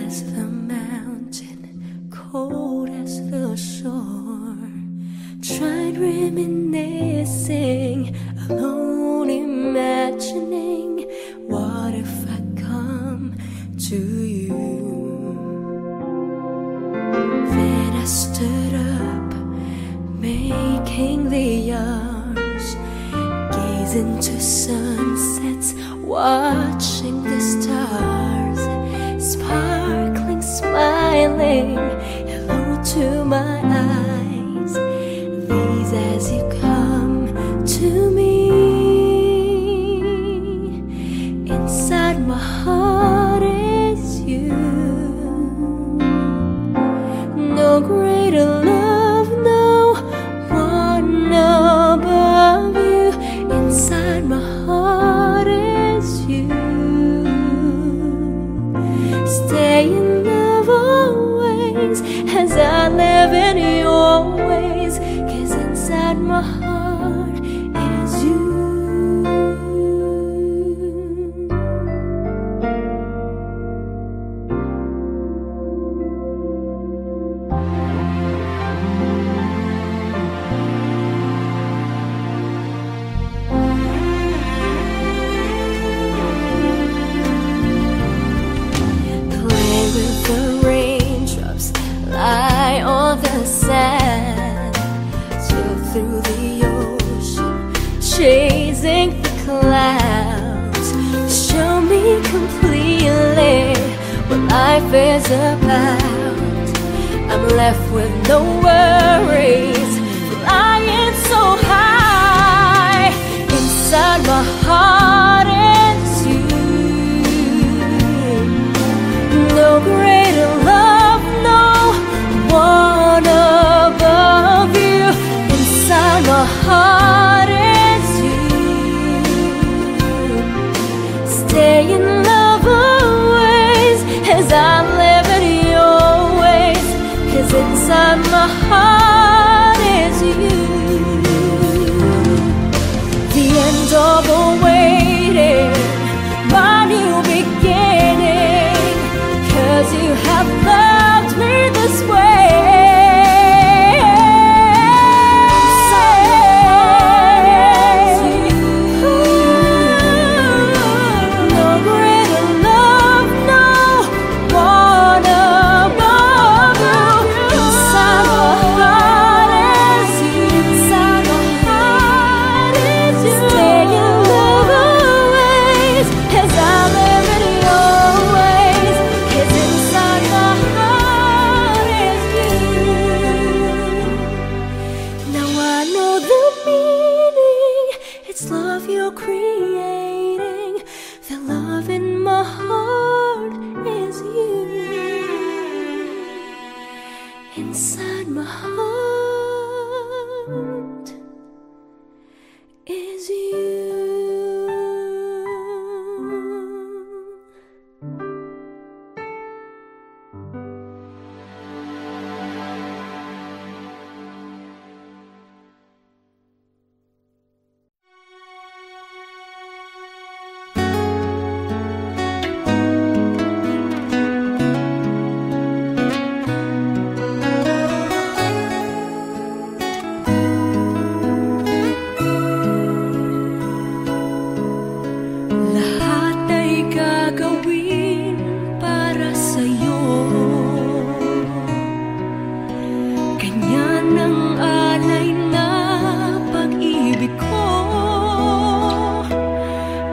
as the mountain, cold as the shore. Tried reminiscing, alone imagining, what if I come to you? Then I stood up, making the arms, gazing to sunsets, watching the stars, sparkling, smiling, hello to my eyes, these as you come to me. Inside my heart is you. No greater love, no one above you. Inside my heart is you. Stay in love always as I live in your ways, 'cause inside my heart is you. Lie on the sand, sail through the ocean, chasing the clouds. Show me completely what life is about. I'm left with no worries, flying so high. Inside my heart is you. No greater love, no one above you. Inside my heart is you. Stay in love always as I live in your ways, 'cause inside my heart is you. The end of the waiting, my new beginning, 'cause you have loved me this way. Inside my heart is you.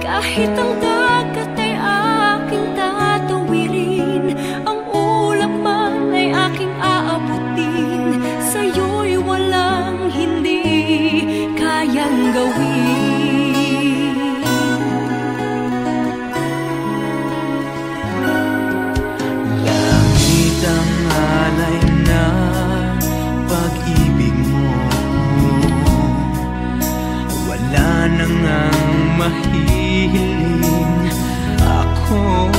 Kahit ang dagat ay aking tatawirin, ang ulap man ay aking aabutin, sa'yo'y walang hindi kayang gawin. Langit ang alay na pag-ibig mo, wala nang ang mahihiling ako.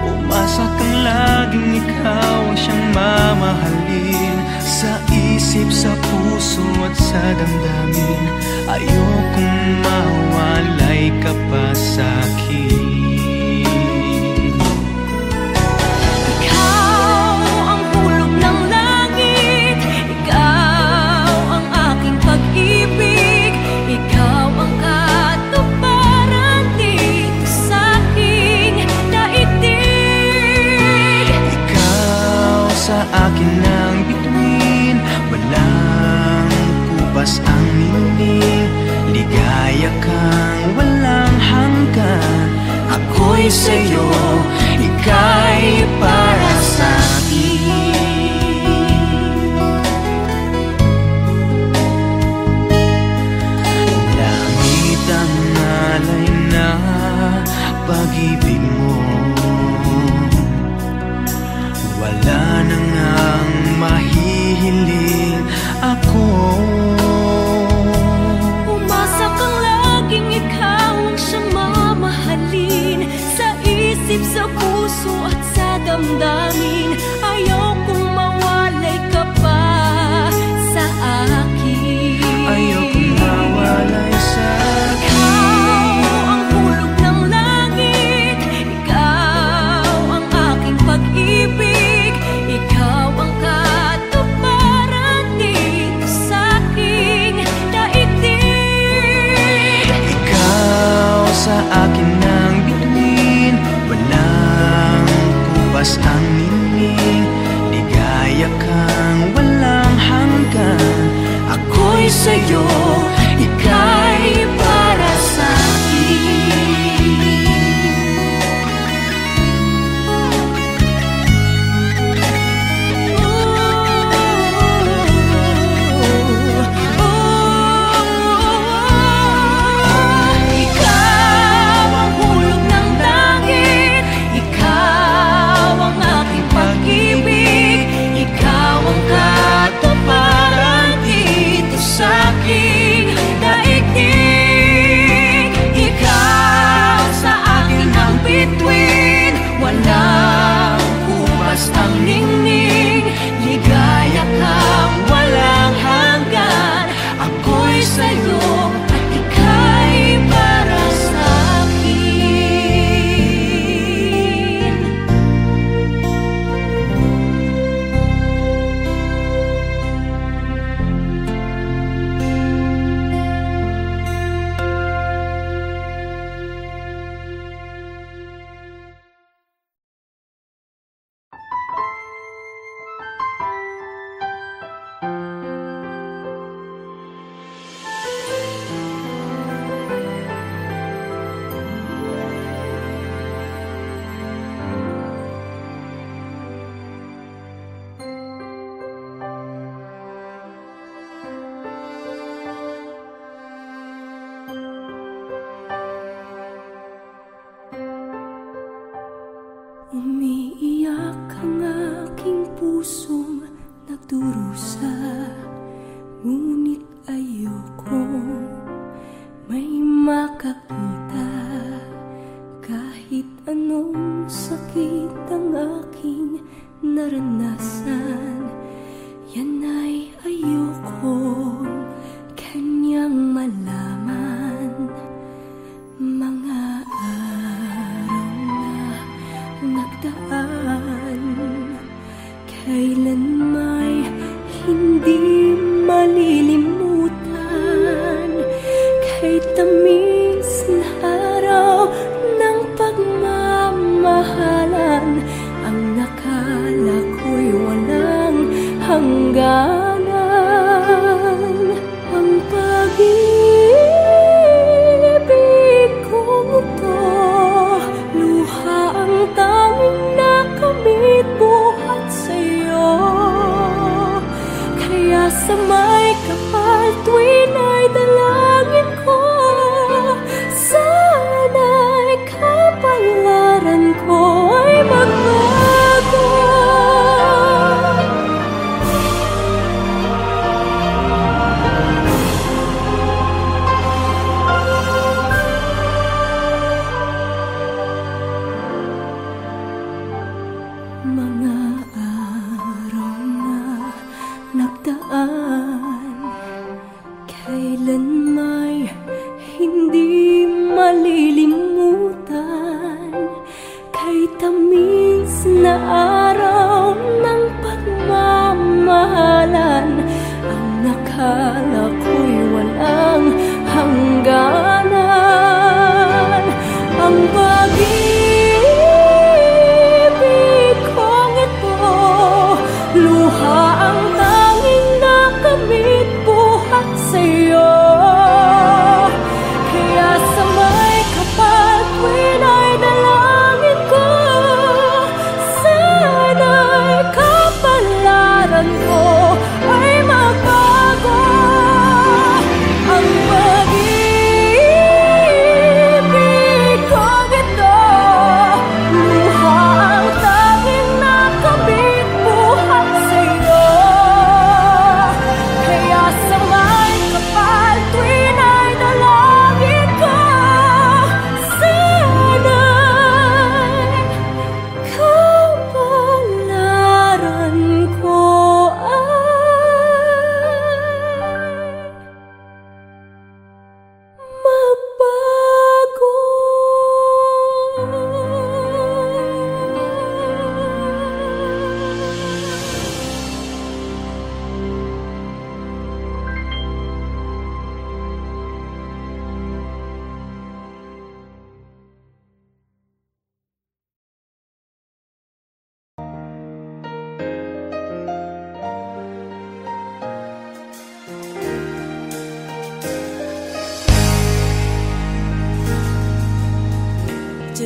Umasa kang laging ikaw ang siyang mamahalin, sa isip, sa puso at sa damdamin. Ayokong mawalay ka pa sa'kin. akin ang bituin, walang kupas ang ningning. Ligaya kang walang hanggan. Ako'y sa'yo, ika'y para sa'kin. Langit ang alay na pag-ibig mo, wala na ngang mahihiling ako. Umasa kang laging ikaw ang siyang mamahalin, sa isip, sa puso at sa damdamin. Ayaw kong mawalay ka pa sa akin. Ayaw kong mawalay sa akin. Ikaw ang hulog ng langit, ikaw ang aking pag-ibig, ikaw ang katuparan dito sa aking daigdig. Ikaw sa akin ang bituin, walang kupas ang ningning. Ligaya kang walang hanggan. Ako'y sa'yo, ika'y para sa'kin. Ikaw ang hulog ng langit, ikaw ang aking pag-ibig, ikaw ang katuparan dito sa aking daigdig. Ikaw sa akin ang bituin, walang kupas ang ningning. Ligaya kang walang hanggan. Ako'y sa'yo at ika'y para sa'kin. Umiiyak ang aking pusong nagdurusa, ngunit ayokong may makakita. Kahit anong sakit ang aking naranasan, yan ay ayokong kanyang malaman. Mga araw na nagdaan, kailan may hindi malilimutan. Kay tamis na araw ng pagmamahalan, ang nakala ko'y walang hangganan. Ang pag-ibig kong ito, luha ang tanging nakamit buhat sa'yo. Kaya sa may kapal tuwin ay dalangin ko, sana'y kapalaran ko ay magbago. Mga araw na nagdaan, kailan may hindi malilimutan. Kay tamis na araw ng pagmamahalan, ang nakala ko'y walang hangganan. Ang pag-ibig kong ito,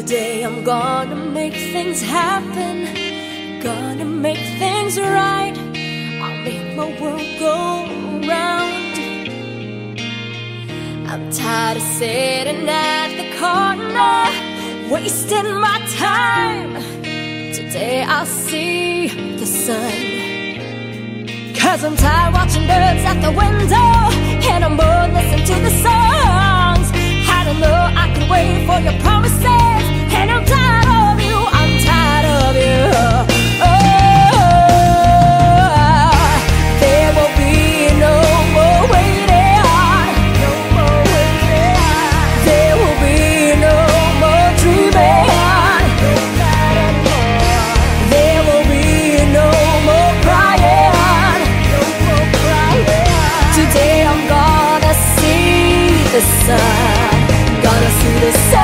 Today I'm gonna make things happen, gonna make things right. I'll make my world go round. I'm tired of sitting at the corner, wasting my time. Today I'll see the sun. 'Cause I'm tired watching birds at the window, and I'm bored listening to the songs. I don't know I could wait for your promises, and I'm tired of you, I'm tired of you. There will be no more waiting, no more waiting. There will be no more dreaming, not anymore. There will be no more crying, no more crying. Today I'm gonna see the sun, gonna see the sun.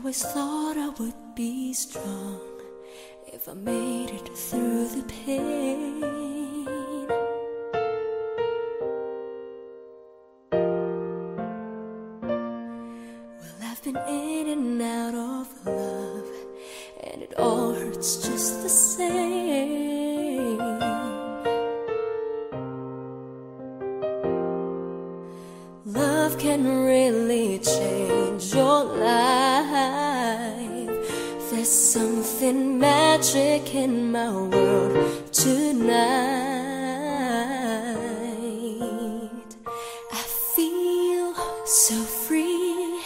always thought I would be strong if I made it through the pain. Well, I've been in and out of love, and it all hurts just the same. Love can really change your life. There's something magic in my world tonight. I feel so free.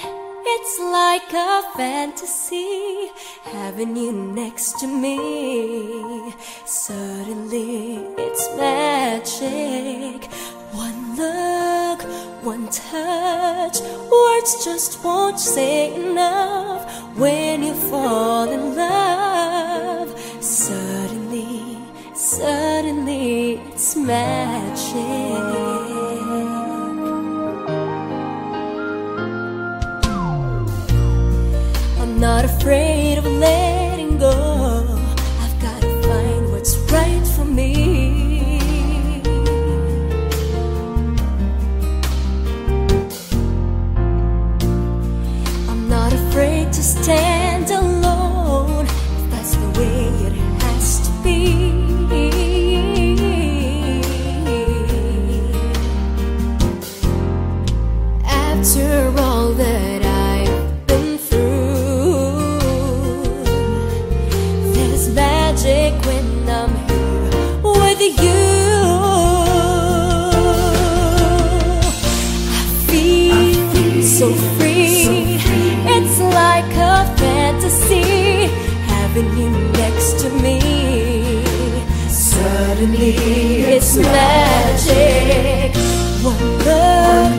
It's like a fantasy, having you next to me. Suddenly it's magic. One look, one touch, words just won't say enough. When you fall in love, suddenly, suddenly it's magic. I'm not afraid of letting go. I've got to find what's right for me. To stand alone, if that's the way it has to be. After all that I've been through, there's magic when I'm here with you. I feel so free. It's like a fantasy, having you next to me. Suddenly it's magic. One look,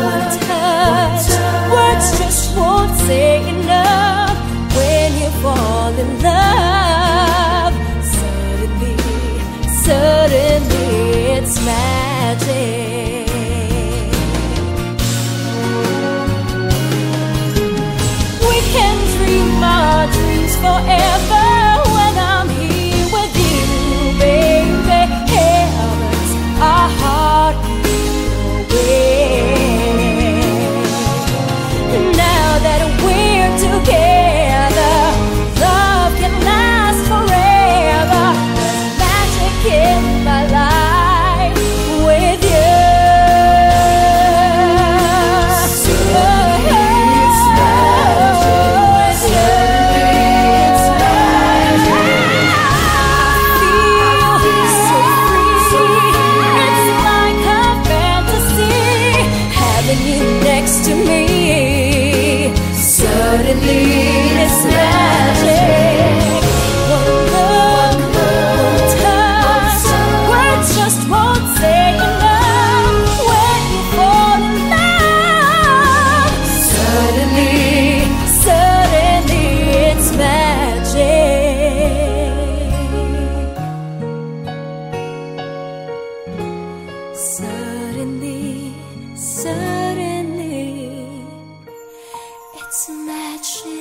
one touch, words just won't say enough. When you fall in love, suddenly, suddenly it's magic. My dreams forever when I'm here with you, baby. Heavens, our heart away. Now that we're together, love can last forever. There's magic in my life with you. Next to me, suddenly it's magic. One look, one touch, words just won't say enough. When you fall in love, suddenly, suddenly it's magic. Suddenly, suddenly it's magic.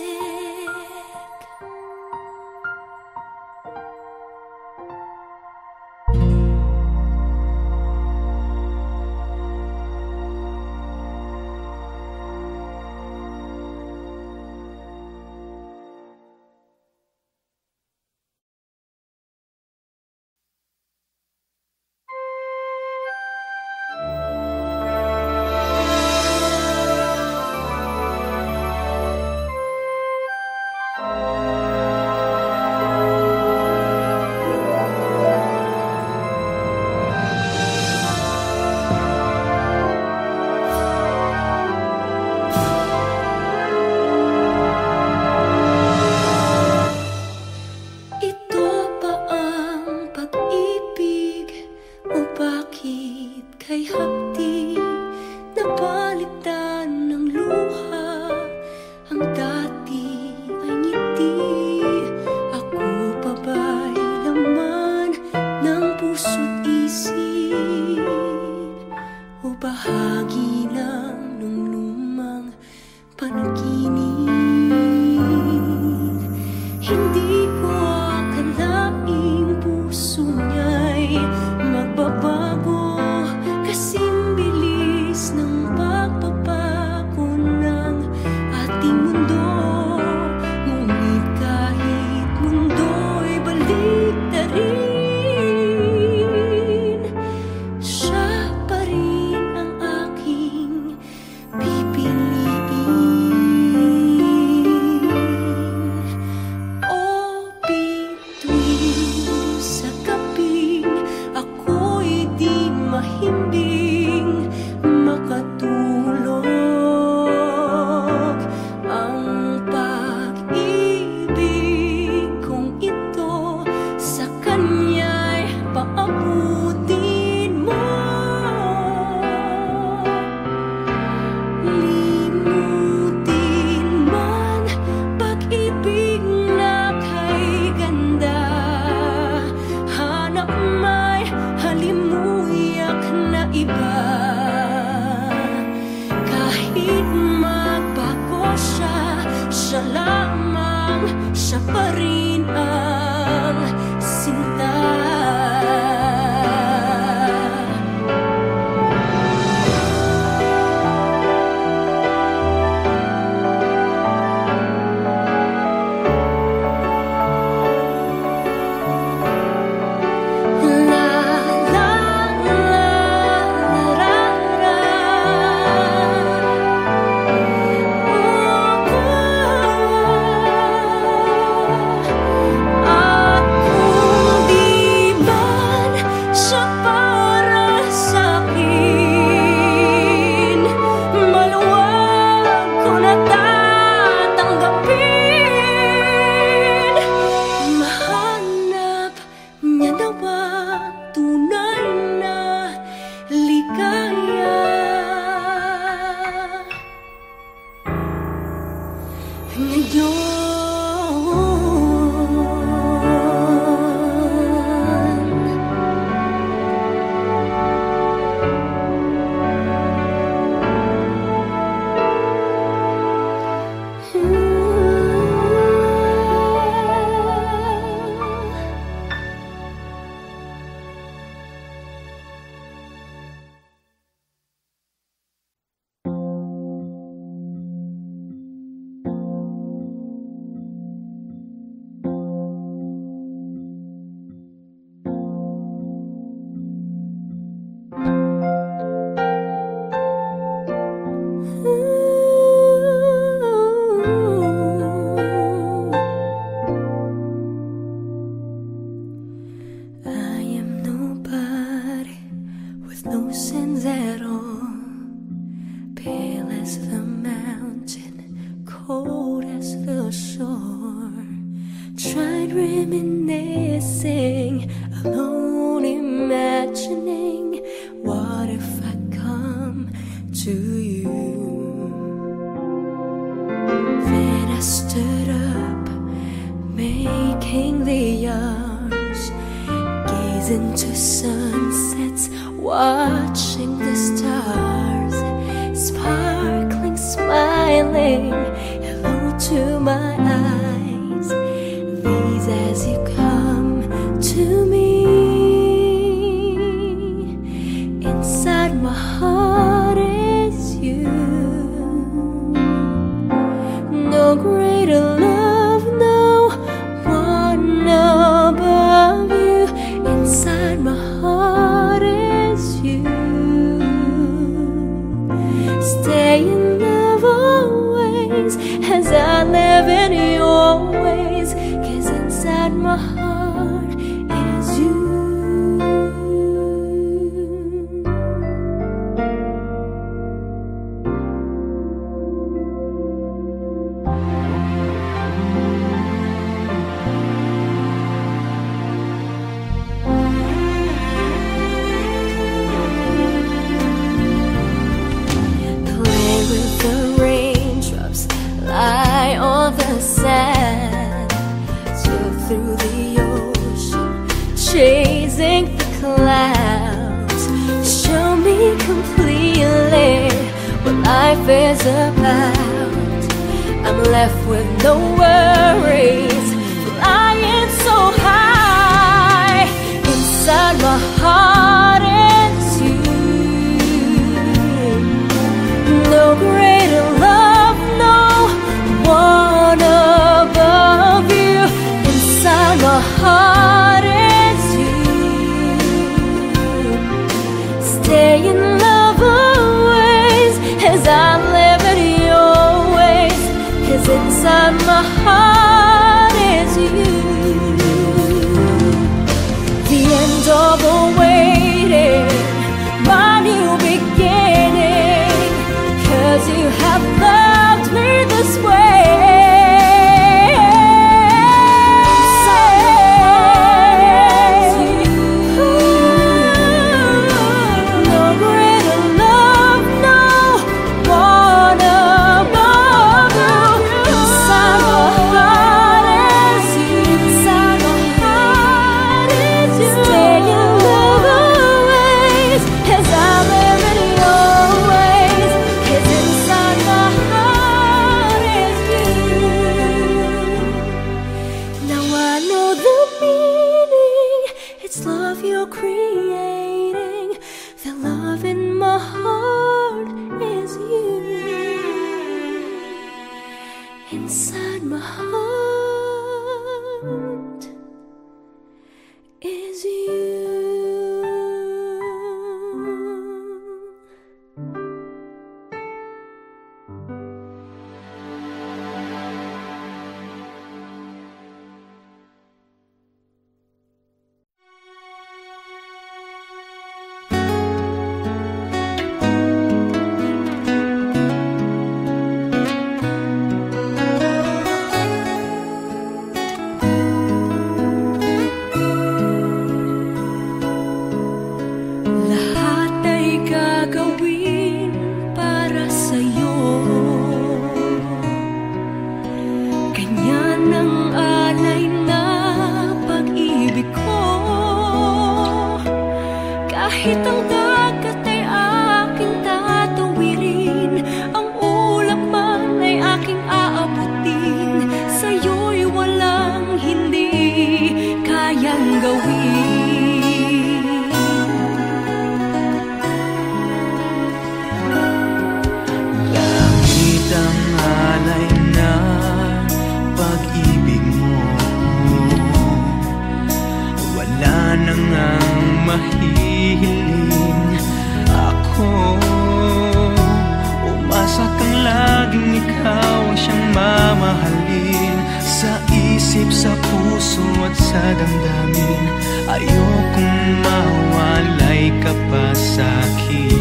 ikaw ang siyang mamahalin. Sa isip, sa puso at sa damdamin, ayokong mawalay ka pa sa'kin.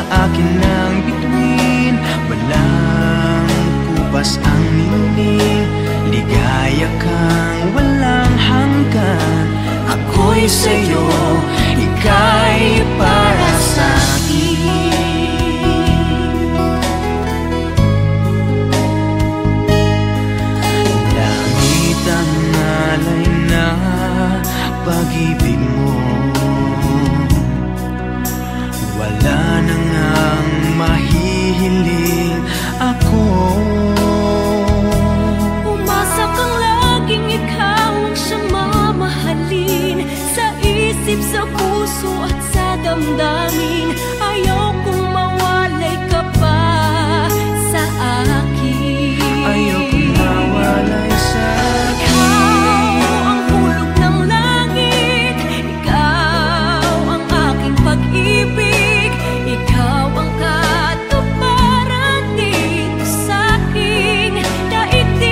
Akin ang bituin, walang kupas ang ningning. Ligaya kang walang hanggan. Ako'y sa'yo, ika'y para sa'kin. Langit ang alay na pag-ibig mo, wala na ngang mahihiling ako. Umasa kang laging ikaw ang siyang mamahalin. Sa isip, sa puso at sa damdamin, ayaw kong mawalay ka pa sa akin. Ayaw kong mawalay sa akin. Ikaw ang hulog ng langit, ikaw ang aking pag-ibig, ikaw ang katuparan dito sa aking daigdig.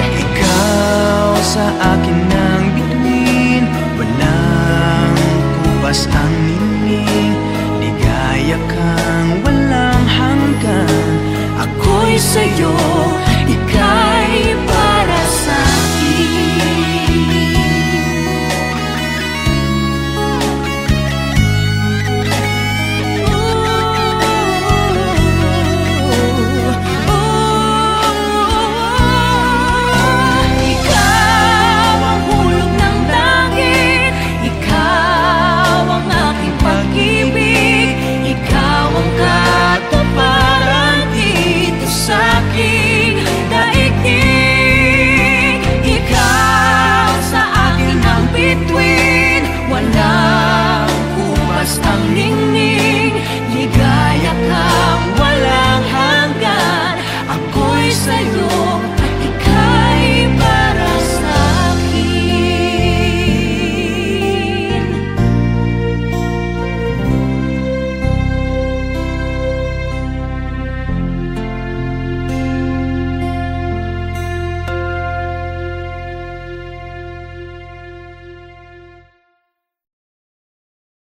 Ikaw sa akin ang bituin, walang kupas ang ningning. Ligaya kang walang hanggan. Ako'y sa'yo, ika'y para sa'kin. Ikaw ang hulog ng langit, ikaw ang aking pag-ibig, ikaw ang katuparan dito sa aking daigdig. Ikaw sa akin ang bituin, walang kupas ang ningning. Ligaya kang walang hanggan. Ako'y sa'yo,